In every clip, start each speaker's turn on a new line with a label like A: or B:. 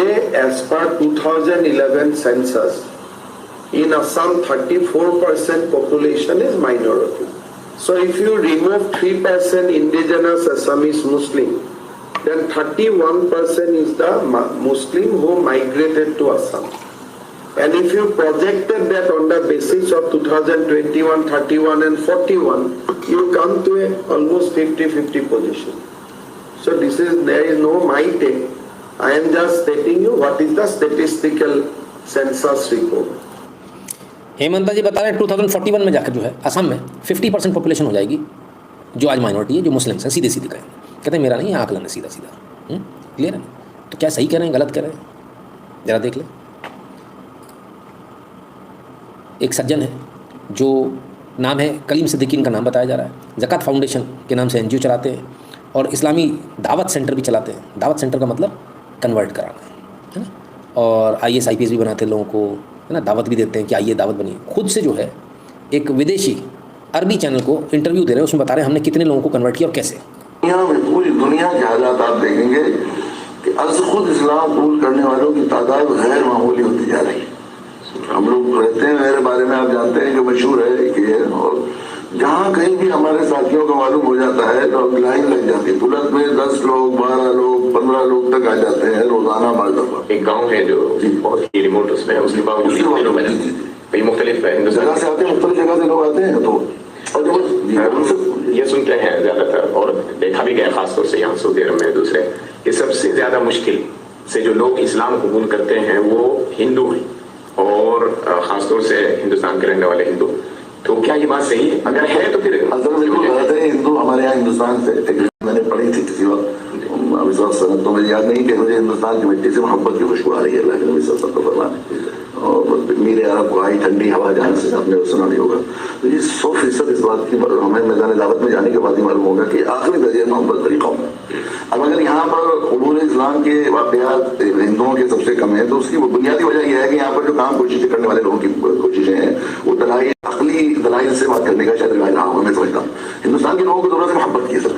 A: Today, as per 2011 census, in Assam 34% population is minority. So if you remove 3% indigenous Assamese Muslim, then 31% is the Muslim who migrated to Assam. And if you projected that on the basis of 2021, 31 and 41, you come to a almost 50-50 position. So there is no my take. I am just stating you what is the statistical census report.
B: Hemanta जी बता रहे हैं 2041 में जाकर जो है असम में 50% population हो जाएगी जो आज माइनॉरिटी है, जो मुस्लिम्स हैं, सीधे सीधे कहें। कहते हैं मेरा नहीं आकलन है, सीधा सीधा। क्लियर है? तो क्या सही कह रहे हैं, गलत कह रहे हैं? जरा देख ले। एक सज्जन है जो नाम है कलीम सिद्दीकी, इनका नाम बताया जा रहा है। ज़कात फाउंडेशन के नाम से एनजीओ चलाते हैं और इस्लामी दावत सेंटर भी चलाते हैं। दावत सेंटर का मतलब कन्वर्ट कराना है ना, और IAS IPS भी बनाते हैं लोगों को, है ना, दावत भी देते हैं कि आइए दावत बनिए। खुद से जो है एक विदेशी अरबी चैनल को इंटरव्यू दे रहे हैं, उसमें बता रहे हैं हमने कितने लोगों को कन्वर्ट किया और कैसे।
C: पूरी दुनिया के हालात आप देखेंगे कि आज खुद इस्लाम कबूल करने वालों की तादाद गैर मामूली होती जा रही है। हम लोग रहते हैं, मेरे बारे में आप जानते हैं जो मशहूर है कि है, और जहाँ कहीं भी हमारे साथियों को मालूम हो जाता है तो लाइन लग जाती है। तुरंत में 10 लोग 12 लोग 15 लोग तक आ जाते हैं रोजाना बार दफा।
D: एक गांव है जो बहुत ही रिमोट उसमें, उसके बावजूद कई मुख्तलिफ
C: जगह से आते हैं, मुख्तलिफ जगह से लोग आते हैं। तो और जब
D: ये सुनते हैं ज्यादातर, और देखा भी गया खासतौर से यहाँ सऊदी अरब में दूसरे, कि सबसे ज्यादा मुश्किल से जो लोग इस्लाम कबूल करते हैं वो हिंदू हैं, और खासतौर से हिंदुस्तान के रहने वाले हिंदू। तो क्या ये बात सही है? अगर है तो फिर
C: असल बिल्कुल गलत है। हिंदू हमारे यहाँ हिंदुस्तान से मैंने पढ़ी थी किसी वक्त, अभी सनत तो मुझे याद नहीं कि मुझे हिंदुस्तान की मिट्टी से मोहब्बत की खुशबू आ रही है अल्लाह के नबी सल्लल्लाहु अलैहि वसल्लम। और मेरे अरब को आई ठंडी हवा जहाँ से आपने सुना नहीं होगा। तो ये 100% इस बात की हमें मैदान दावत में जाने के बाद ही मालूम होगा कि आखिरी दर्जे मोहब्बत बड़ी कौम है। अब अगर यहाँ पर उलूल इस्लाम के वाक़यात हिंदुओं के सबसे कम है, तो उसकी बुनियादी वजह यह है कि यहाँ पर जो काम कोशिशें करने वाले लोगों की कोशिशें हैं वो अकली दलाइल से बात करने का शायद रिवाज रहा होगा। मैं समझता हूँ हिंदुस्तान के लोगों को जरूरत है मोहब्बत की, सब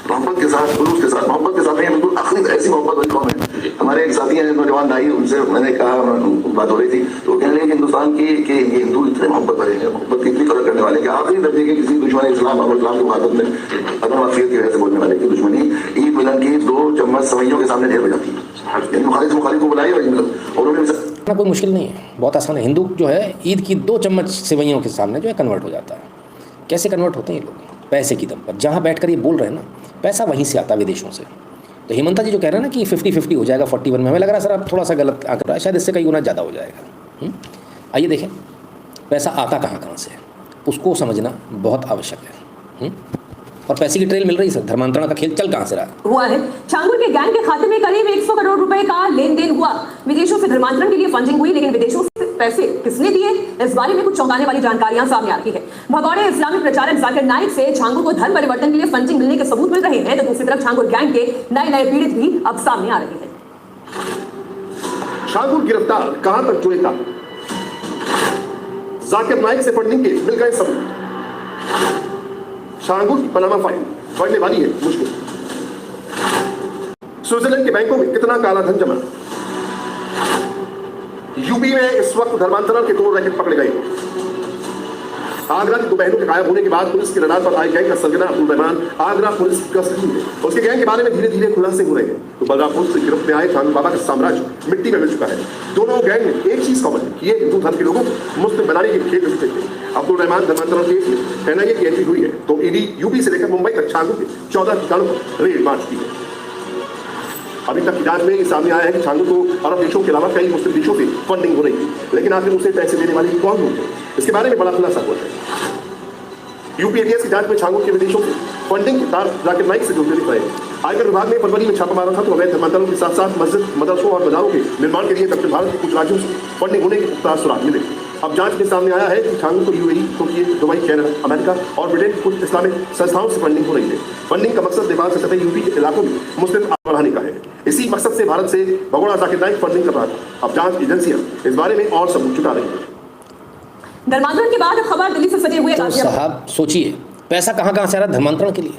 C: मोहब्बत के साथ, खुलूस के साथ, मोहब्बत के साथ नहीं, बिल्कुल आखिरी ऐसी मोहब्बत वाली कौम है। हमारे एक साथी हैं नौजवान भाई, उनसे मैंने कहा, बात हो रही थी, तो कहने लगे हिंदुस्तान की कि ये हिंदू इतने मोहब्बत वाले हैं, मोहब्बत की इतनी कदर करने वाले कि आखिरी दर्जे के किसी दुश्मन इस्लाम और इस्लाम की मुखालफत में अदम वाफियत की वजह से बोलने वाले की दुश्मनी ईद मिलन की 2 चम्मच सवैयों के सामने ढेर हो जाती है। मुखालिफ को बुलाई और उन्होंने
B: कोई मुश्किल नहीं है, बहुत आसान है। हिंदू जो है ईद की 2 चम्मच सेवैयों के सामने जो है कन्वर्ट हो जाता है। कैसे कन्वर्ट होते हैं ये लोग? पैसे की दम पर। जहाँ बैठकर ये बोल रहे हैं ना, पैसा वहीं से आता है, विदेशों से। तो हेमंता जी जो कह रहे हैं ना कि 50-50 हो जाएगा 41 में, हमें लग रहा है सर अब थोड़ा सा गलत आंकड़ा है, शायद इससे कई गुना ज़्यादा हो जाएगा। आइए देखें पैसा आता कहाँ से, उसको समझना बहुत आवश्यक है। और पैसे की ट्रेल मिल रही है सर, धर्मांतरण का खेल चल कहाँ से रहा
E: हुआ है। छांगुर के गैंग के खाते में करीब 100 करोड़ रुपए का लेन देन हुआ। विदेशों से धर्मांतरण के लिए फंडिंग हुई, लेकिन विदेशों से पैसे किसने दिए, इस बारे में कुछ चौंकाने वाली जानकारियां सामने आ रही है। भगौड़े इस्लामिक प्रचारक जाकिर नाइक से छांगुर को धर्म परिवर्तन के लिए फंडिंग मिलने के सबूत मिल रहे हैं, तो दूसरी तरफ छांगुर गैंग के नए पीड़ित भी अब सामने आ रहे हैं।
F: छांगुर गिरफ्तार, कहां तक जुड़ेगा? जाकिर नाइक से फंडिंग के मिल गए सबूत। छांगुर की पनामा फाइल बढ़ने वाली है मुश्किल। स्विट्जरलैंड के बैंकों में कितना काला धन जमा? यूपी में इस वक्त धर्मांतरण के 2 रैकेट पकड़े गए। आगरा की 2 बहनों के गायब होने के बाद पुलिस के रडार पर आई गैंग का सरगना अब्दुल रहमान आगरा पुलिस की कस्टडी में। उसके गैंग के बारे में धीरे धीरे खुलासे हो रहे हैं। तो बलरामपुर से गिरफ्त में आए छांगुर बाबा का साम्राज्य मिट्टी में मिल चुका है। दोनों गैंग में एक चीज कॉमन है, ये हिंदू धर्म के लोगों को मुस्लिम बनाने के खेल में जुटे थे। अब्दुल रहमान धर्मांतरण केस में NIA की एंट्री हुई है, तो ईडी यूपी से लेकर मुंबई तक छांगुर के 14 ठिकानों पर रेड मार्च की है। अभी तक की जांच में ये सामने आया है कि छांगुर को अरब देशों के अलावा कई मुस्लिम देशों से फंडिंग हो रही थी, लेकिन आखिर उसे पैसे देने वाले कौन होते, इसके बारे में बड़ा खुलासा हुआ है। यूपी ATS की जांच में छांगुर के विदेशों से फंडिंग के तार जाकिर नाइक से जुड़ते दिख रहे हैं। आयकर विभाग ने फरवरी में छापा मारा था, तो अवैध धर्मांतरण के साथ साथ मस्जिद, मदरसों और बाजारों के निर्माण के लिए दक्षिण भारत के कुछ राज्यों से फंडिंग होने के पुख्ता सुराग मिले। अब जांच में सामने आया है कि छांगुर को UAE, तुर्की, दुबई, कनाडा, अमेरिका और ब्रिटेन की कुछ इस्लामिक संस्थाओं से फंडिंग हो रही है। फंडिंग का मकसद नेपाल से सटे यूपी के इलाकों में मुस्लिम बढ़ाने का है। इसी मकसद से भारत से भगोड़ा जाकिर नाइक फंडिंग कर रहा था। अब जांच एजेंसियां इस बारे में और सबूत जुटा रही है।
E: धर्मांतरण के बाद खबर दिल्ली से सटे हुए
B: तो साहब सोचिए पैसा कहाँ से आ रहा है धर्मांतरण के लिए।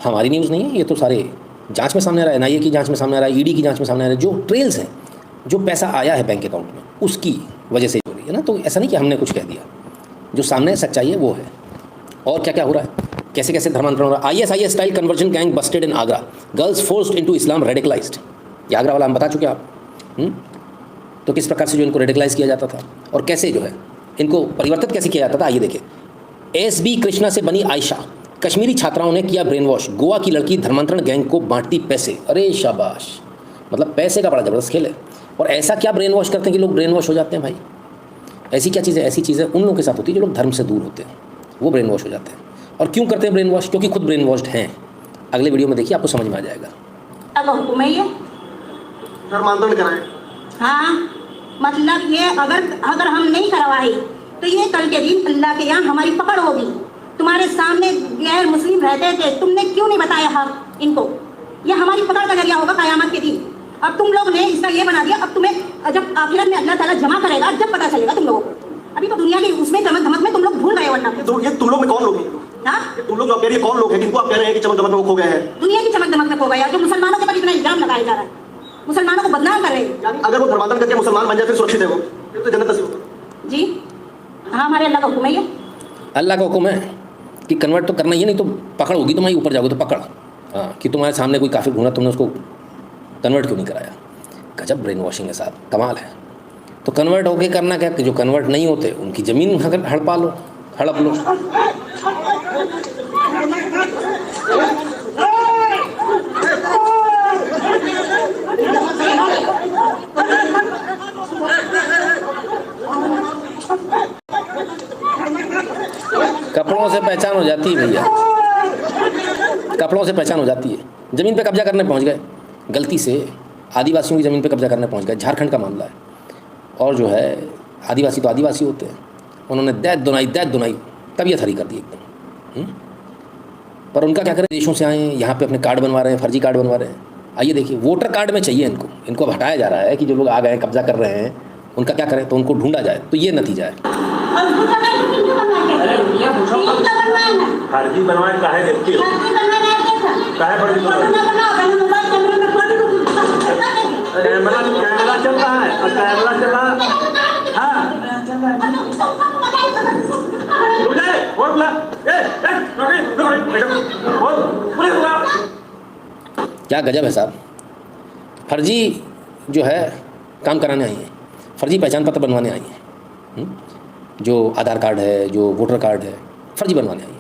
B: हमारी न्यूज़ नहीं है, ये तो सारे जांच में सामने आ रहा है, एनआईए की जांच में सामने आ रहा है, ईडी की जांच में सामने आ रहा है, जो ट्रेल्स हैं, जो पैसा आया है बैंक अकाउंट में, उसकी वजह से हो रही है ना। तो ऐसा नहीं कि हमने कुछ कह दिया, जो सामने सच्चाई है वो है। और क्या क्या हो रहा है, कैसे कैसे धर्मांतरण हो रहा है। ISIS style conversion gang busted in Agra, girls forced into Islam radicalised. ये आगरा वाला हम बता चुके आप। तो किस प्रकार से जो इनको रेडिकलाइज किया जाता था और कैसे जो है इनको परिवर्तित कैसे किया जाता था, आइए देखिए। SB कृष्णा से बनी आयशा, कश्मीरी छात्राओं ने किया ब्रेन वॉश, गोवा की लड़की धर्मांतरण गैंग को बांटती पैसे। अरे शाबाश, मतलब पैसे का बड़ा ज़बरदस्त खेल है। और ऐसा क्या ब्रेन वॉश करते हैं कि लोग ब्रेन वॉश हो जाते हैं भाई। ऐसी क्या चीज़ है, ऐसी चीज़ें उन लोगों के साथ होती है जो लोग धर्म से दूर होते हैं, वो ब्रेन वॉश हो जाते हैं। और क्यों करते हैं ब्रेन वॉश, क्योंकि खुद ब्रेन वॉश्ड हैं। अगले वीडियो में देखिए, आपको समझ में आ जाएगा।
G: हुक्म है ये
F: धर्मांतरण कराएं।
G: हाँ, मतलब ये अगर हम नहीं करवाए तो ये कल के दिन अल्लाह के यहाँ हमारी पकड़ होगी। तुम्हारे सामने गैर मुस्लिम रहते थे, तुमने क्यों नहीं बताया हक इनको? ये हमारी पकड़ का जरिया होगा क़यामत के दिन। अब तुम लोग ने इसका ये बना दिया, अब तुम्हें जब आखिरत में अल्लाह ताला जमा करेगा जब पता चलेगा तुम लोगों को। अभी तो दुनिया की उसमें चमक धमक में तुम लोग भूल गए, वरना
F: तो ये तुम लोग में कौन लोग हैं?
G: हाँ,
F: ये तुम लोग जो आप कह रही है कौन लोग हैं, जिनको आप कह रहे हैं कि चमक दमक में वो खो गए हैं?
G: दुनिया की चमक धमक में खो गया, जो मुसलमानों के ऊपर इतना इल्जाम लगाया जा रहा है, मुसलमानों को बदनाम कर रहे हैं।
F: यानी अगर वो धर्मांतरण करके मुसलमान बन जाए फिर सुरक्षित है वो, फिर तो जन्नत नसीब होगा।
G: जी हाँ, हमारे अल्लाह का हुक्म है ये।
B: अल्लाह का हुक्म है कि कन्वर्ट तो करना ही है, नहीं तो पकड़ होगी तुम्हारी, ऊपर जाओगे तो पकड़। हाँ, कि तुम्हारे सामने कोई काफिर घूमा, तुमने उसको कन्वर्ट क्यों नहीं कराया। गजब ब्रेन वॉशिंग है साहब, कमाल है। तो कन्वर्ट होके करना क्या, कि जो कन्वर्ट नहीं होते उनकी ज़मीन हड़पा लो, हड़प लो। कपड़ों से पहचान हो जाती है भैया, कपड़ों से पहचान हो जाती है। ज़मीन पे कब्जा करने पहुंच गए, गलती से आदिवासियों की ज़मीन पे कब्जा करने पहुंच गए। झारखंड का मामला है। और जो है आदिवासी तो आदिवासी होते हैं, उन्होंने दैत दुनाई तबीयत हरी कर दी एकदम। पर उनका क्या करें, देशों से आए हैं, यहाँ पे अपने कार्ड बनवा रहे हैं, फर्जी कार्ड बनवा रहे हैं। आइए देखिए, वोटर कार्ड में चाहिए इनको अब हटाया जा रहा है कि जो लोग आ गए कब्जा कर रहे हैं उनका क्या करें, तो उनको ढूंढा जाए। तो ये नतीजा है।
H: फर्जी बनवाए काहे देखती हो, काहे फर्जी कैमरा चल रहा है, और कैमरा चल रहा है। हाँ
B: क्या गजब है साहब। फर्जी जो है काम कराने आई है, फर्जी पहचान पत्र बनवाने आई है। जो आधार कार्ड है, जो वोटर कार्ड है, फर्जी बनवाने आई है।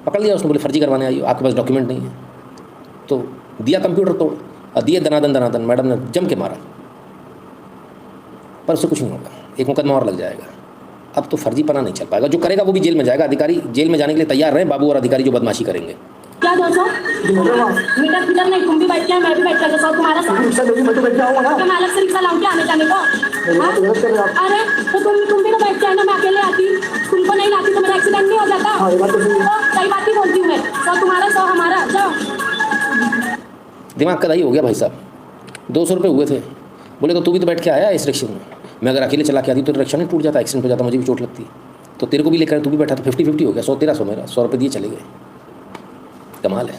B: पकड़ लिया उसने, बोले फर्जी करवाने आई हो, आपके पास डॉक्यूमेंट नहीं है। तो दिया कंप्यूटर तोड़ और दिए दनादन, मैडम ने जम के मारा। पर उससे कुछ नहीं होगा, एक मुकदमा और लग जाएगा। अब तो फर्जी पना नहीं चल पाएगा, जो करेगा वो भी जेल में जाएगा। अधिकारी जेल में जाने के लिए तैयार रहे, बाबू और अधिकारी जो बदमाशी करेंगे।
G: क्या मीटर फिटर नहीं, तुम भी बैठ के मैं भी बैठ के साथ तुम्हारा साथ मैं अलग से रिक्शा लाऊं क्या आने जाने को? अरे तो तुम भी तो बैठ जाए ना, मैं अकेले आती, तुमको नहीं लाती तो मेरा एक्सीडेंट नहीं हो जाता। तो सही बात ही बोलती हूँ मैं, 100 तुम्हारा 100 हमारा। जाओ,
B: दिमाग का दही हो गया भाई साहब। 200 रुपये हुए थे, बोले तो तू भी तो बैठ के आया इस रिक्शे में। मैं अगर अकेले चला के आती तो रिक्शा नहीं टूट जाता, एक्सीडेंट हो जाता, मुझे भी चोट लगती। तो तेरे को भी लेकर तू भी बैठा, तो 50-50 हो गया। 100 तेरा 100 मेरा, 100 रुपये दिए चले गए। कमाल है।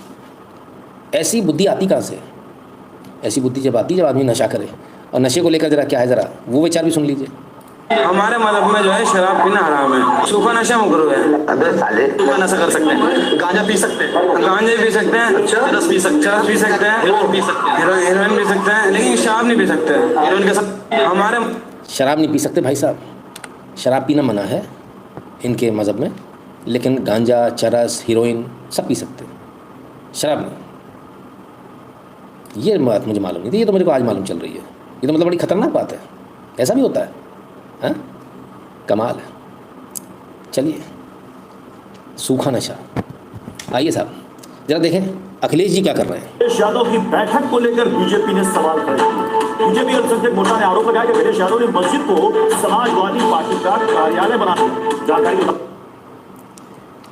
B: ऐसी बुद्धि आती कहाँ से? ऐसी बुद्धि जब आती जब आदमी नशा करे। और नशे को लेकर जरा क्या है, जरा वो विचार भी सुन लीजिए।
H: हमारे मजहब में जो है शराब पीना हराम है, सूखा नशा मुकरूह है।
C: अबे साले,
F: सूखा नशा कर सकते हैं, गांजा पी सकते हैं,
H: गांजे पी सकते हैं,
F: चरस पी सकते हैं,
H: पी सकते हैं,
F: हेरोइन पी सकते हैं,
H: हेरोइन पी सकते हैं, लेकिन शराब नहीं पी सकते।
F: हेरोइन के साथ
H: हमारे
B: शराब नहीं पी सकते भाई साहब, शराब पीना मना है इनके मज़हब में, लेकिन गांजा, चरस, हीरोइन सब पी सकते हैं, शराब नहीं। ये बात मुझे मालूम नहीं थी, ये तो मेरे को आज मालूम चल रही है। ये तो मतलब बड़ी खतरनाक बात है, ऐसा भी होता है। हाँ, कमाल है। चलिए, सूखा नशा। आइए साहब जरा देखें अखिलेश जी क्या कर रहे हैं।
I: अखिलेश यादव की बैठक को लेकर बीजेपी ने सवाल खड़े किए। बीजेपी अल्पसंख्यक मोर्चा ने आरोप लगाया कि अखिलेश यादव ने मस्जिद को समाजवादी पार्टी का कार्यालय बना दिया। जानकारी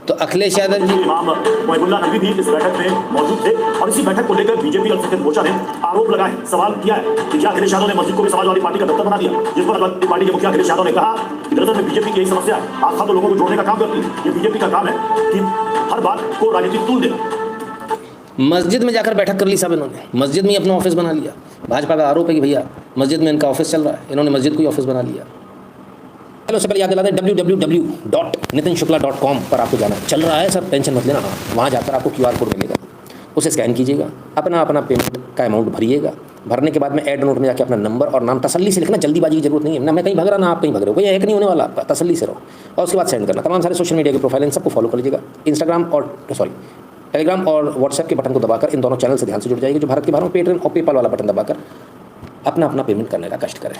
B: तो अखिलेश यादव जी
I: इमाम मोहिबुल्लाह नकवी भी इस बैठक में मौजूद थे और इसी बैठक को लेकर बीजेपी अल्पसंख्यक मोर्चा ने आरोप लगाए, सवाल किया है कि क्या अखिलेश यादव ने मस्जिद को भी समाजवादी पार्टी का दफ्तर बना दिया। जिस पर समाजवादी पार्टी के मुखिया अखिलेश यादव ने कहा कि दरअसल में बीजेपी की यही समस्या है, आस्था तो लोगों को जोड़ने का काम करती है, ये बीजेपी का काम है कि हर बात को राजनीतिक तूल देना।
B: मस्जिद में जाकर बैठक कर ली साहब इन्होंने, मस्जिद में ही अपना ऑफिस बना लिया। भाजपा का आरोप है कि भैया मस्जिद में इनका ऑफिस चल रहा है, इन्होंने मस्जिद को ही ऑफिस बना लिया। चलो उससे पहले याद दिला दें www.nitinshukla.com पर आपको जाना है। चल रहा है सर, टेंशन मत लेना। हाँ, वहाँ जाकर आपको QR कोड मिलेगा, उसे स्कैन कीजिएगा, अपना पेमेंट का अमाउंट भरिएगा। भरने के बाद में ऐड नोट में जाके अपना नंबर और नाम तसल्ली से लिखना, जल्दीबाजी की जरूरत नहीं है। ना मैं कहीं भग रहा, ना आप कहीं भग रहे हो, कोई एक नहीं होने वाला आपका, तसल्ली से रहो। और उसके बाद सेंड करना। तमाम सारे सोशल मीडिया के प्रोफाइल इन सबको फॉलो कर लीजिएगा। टेलीग्राम और व्हाट्सएप के बटन को दबाकर इन दोनों चैनल से ध्यान से जुड़ जाइए। जो भारत के बाहर में पेटीएम और पेपाल वाला बटन दबाकर अपना पेमेंट करने का कष्ट करें।